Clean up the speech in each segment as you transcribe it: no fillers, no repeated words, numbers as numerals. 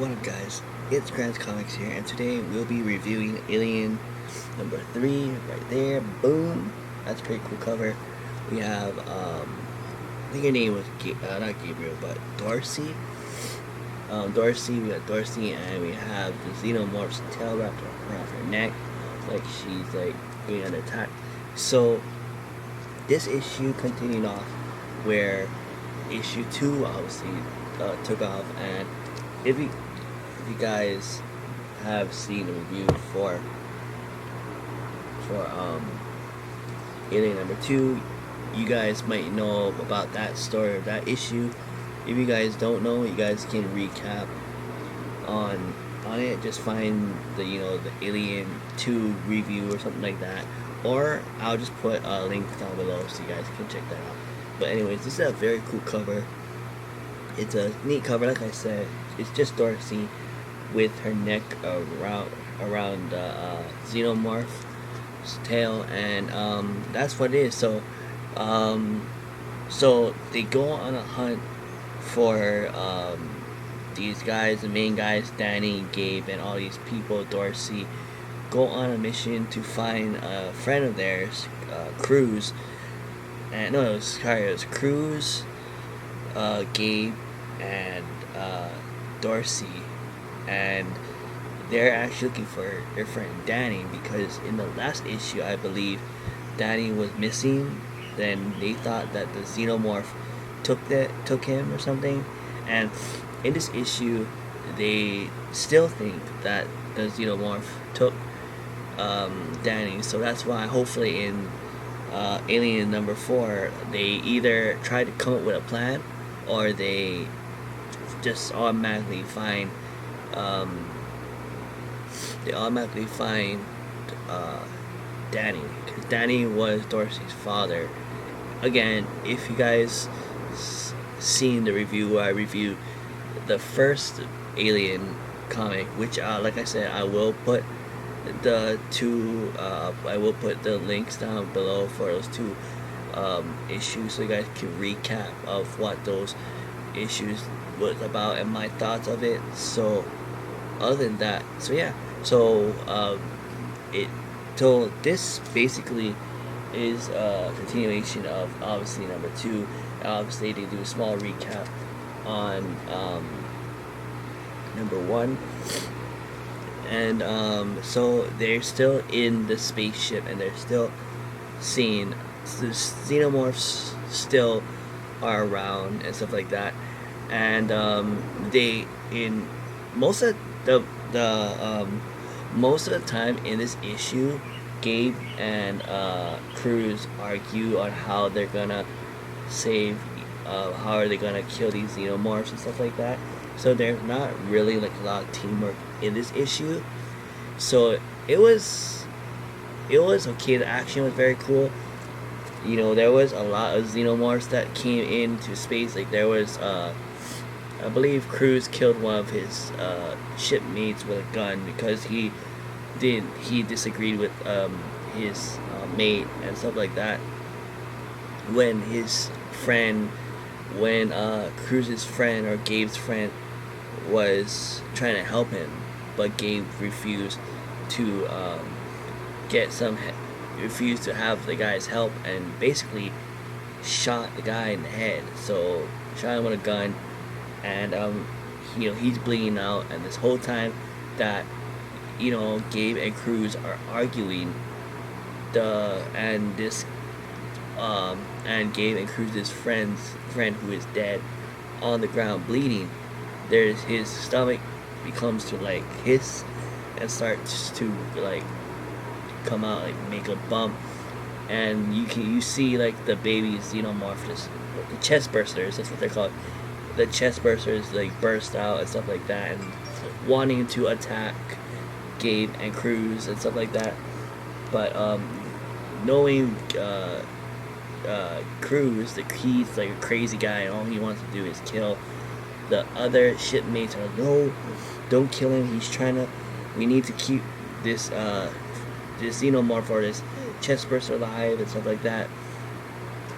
What up guys, it's Grant's Comics here, and today we'll be reviewing Alien number 3, right there, boom, that's a pretty cool cover. We have, I think her name was, not Gabriel, but Dorsey. We got Dorsey, and we have the Xenomorph's tail wrapped around her neck, like she's like being under attack. So, this issue continued off where issue 2 obviously took off, and if you guys have seen the review for Alien number 2, you guys might know about that story or that issue. If you guys don't know, you guys can recap on it. Just find the the Alien 2 review or something like that, or I'll just put a link down below so you guys can check that out. But anyways, this is a very cool cover. It's a neat cover, like I said. It's just Dorsey with her neck around Xenomorph's tail, and that's what it is. So they go on a hunt for these guys, the main guys, Danny, Gabe, and all these people. Dorsey go on a mission to find a friend of theirs, Cruz. And no, it was Cruz, Gabe, and Dorsey, and they're actually looking for their friend Danny, because in the last issue, I believe, Danny was missing. Then they thought that the Xenomorph took him or something, and in this issue, they still think that the Xenomorph took Danny. So that's why, hopefully, in Alien number 4, they either try to come up with a plan, or they just automatically find Danny, because Danny was Dorsey's father. Again, if you guys seen the review where I reviewed the first Alien comic, which like I said, I will put the links down below for those two issues, so you guys can recap of what those issues was about and my thoughts of it. So other than that, this basically is a continuation of obviously number 2. Obviously they do a small recap on number 1, and so they're still in the spaceship, and they're still seeing the Xenomorphs still are around and stuff like that. And they, in most of the time in this issue, Gabe and Cruz argue on how they're gonna how are they gonna kill these Xenomorphs and stuff like that. So there's not really like a lot of teamwork in this issue. So it was okay. The action was very cool. There was a lot of Xenomorphs that came into space. Like there was I believe Cruz killed one of his shipmates with a gun because he disagreed with his mate and stuff like that. When Cruz's friend, or Gabe's friend, was trying to help him, but Gabe refused to refused to have the guy's help, and basically shot the guy in the head. So shot him with a gun, and he's bleeding out. And this whole time that Gabe and Cruz are arguing, and Gabe and Cruz's friend who is dead on the ground bleeding, his stomach becomes to like hiss and starts to like come out, like make a bump, and you see like the baby Xenomorph, the chest bursters, that's what they're called. The chest bursters like burst out and stuff like that, and wanting to attack Gabe and Cruz and stuff like that. But knowing Cruz, he's like a crazy guy, and all he wants to do is kill. The other shipmates are, no, don't kill him. We need to keep this Xenomorph or this chest burster alive and stuff like that.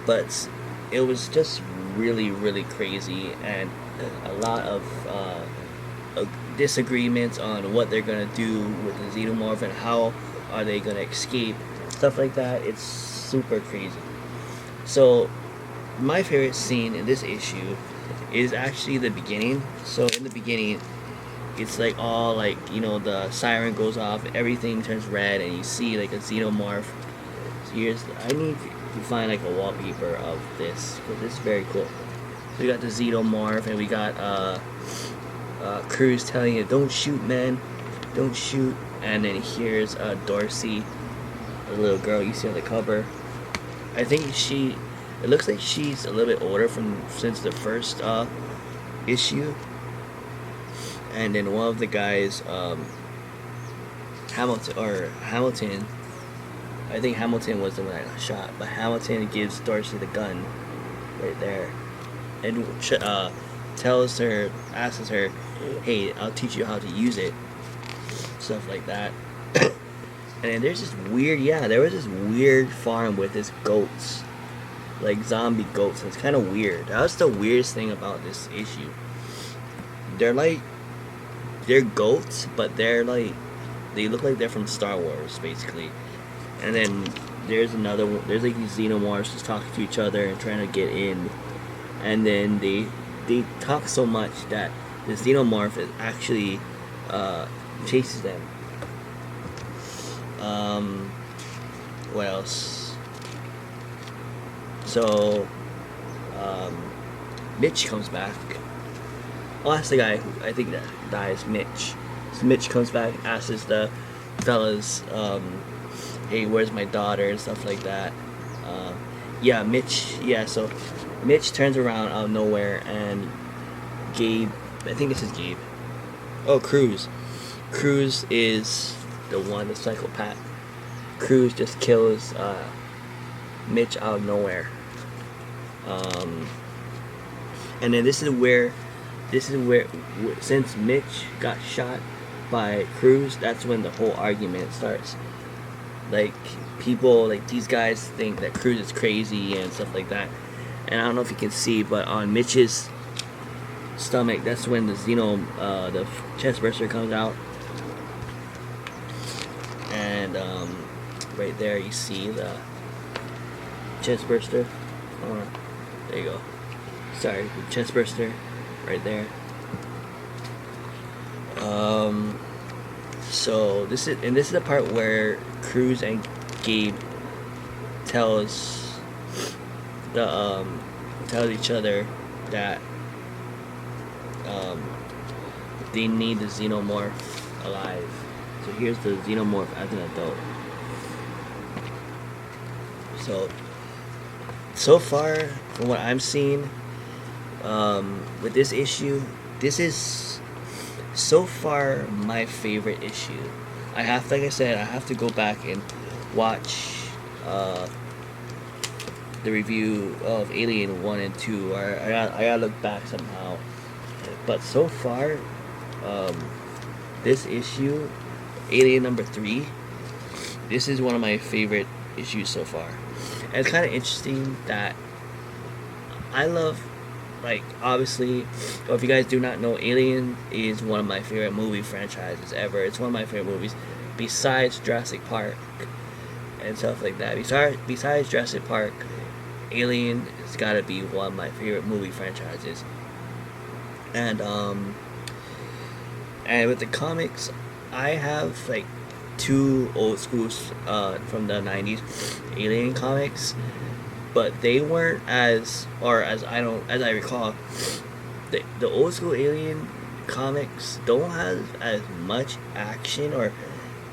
But it was just really, really crazy, and a lot of disagreements on what they're gonna do with the xenomorph and how are they gonna escape, stuff like that. It's super crazy. So my favorite scene in this issue is actually the beginning. So in the beginning, it's like all like, you know, the siren goes off, everything turns red, and you see like a xenomorph. So here's, I need to find like a wallpaper of this because this is very cool. So we got the xenomorph, and we got Cruz telling you, "Don't shoot, man, don't shoot." And then here's Dorsey, the little girl you see on the cover. I think it looks like she's a little bit older since the first issue. And then one of the guys, Hamilton, I think Hamilton was the one that got shot, but Hamilton gives Dorsey the gun right there, and asks her, "Hey, I'll teach you how to use it," stuff like that. And then there was this weird farm with this goats, like zombie goats. It's kind of weird. That's the weirdest thing about this issue. They're goats, but they look like they're from Star Wars, basically. And then there's another one. There's like these xenomorphs just talking to each other and trying to get in. And then they talk so much that the xenomorph is actually chases them. What else? So Mitch comes back. Oh, that's the guy who I think that dies, Mitch. So Mitch comes back, asks the fellas, "Hey, where's my daughter?" and stuff like that. So Mitch turns around out of nowhere, and Gabe, I think this is Gabe. Oh, Cruz. Cruz is the psychopath. Cruz just kills Mitch out of nowhere. And then this is where, since Mitch got shot by Cruz, that's when the whole argument starts. Like, people, like, these guys think that Cruz is crazy and stuff like that. And I don't know if you can see, but on Mitch's stomach, that's when the the chest burster comes out. And right there you see the chest burster. There you go. Sorry, the chest burster right there. So this is the part where Cruz and Gabe tells each other that they need the xenomorph alive. So here's the xenomorph as an adult. So far, from what I'm seeing, with this issue, this is so far my favorite issue. Like I said, I have to go back and watch the review of Alien 1 and 2. I gotta look back somehow. But so far, this issue, Alien number 3, this is one of my favorite issues so far. And it's kind of interesting that I love, like, obviously, if you guys do not know, Alien is one of my favorite movie franchises ever. It's one of my favorite movies, besides Jurassic Park and stuff like that. Besides Jurassic Park, Alien has got to be one of my favorite movie franchises. And with the comics, I have like 2 old schools from the 90s Alien comics, but they weren't as I recall, the old school Alien comics don't have as much action, or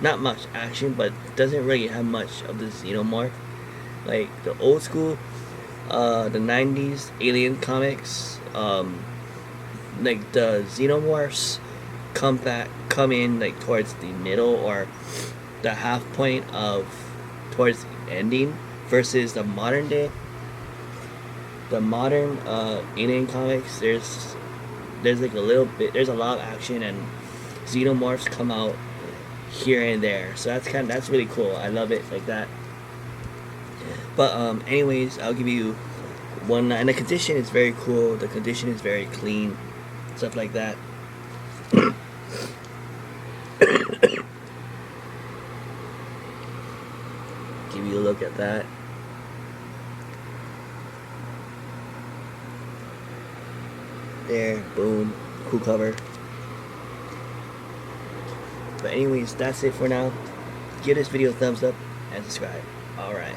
not much action, but doesn't really have much of the xenomorph. Like the old school, the 90s Alien comics, like the xenomorphs come in like towards the middle or the half point of towards the ending, versus the modern Alien comics, there's like a lot of action, and xenomorphs come out here and there. So that's really cool. I love it like that. But anyways, I'll give you one, and the condition is very cool. The condition is very clean, stuff like that. give you a look at that. There, boom, cool cover. But anyways, that's it for now. Give this video a thumbs up and subscribe. Alright.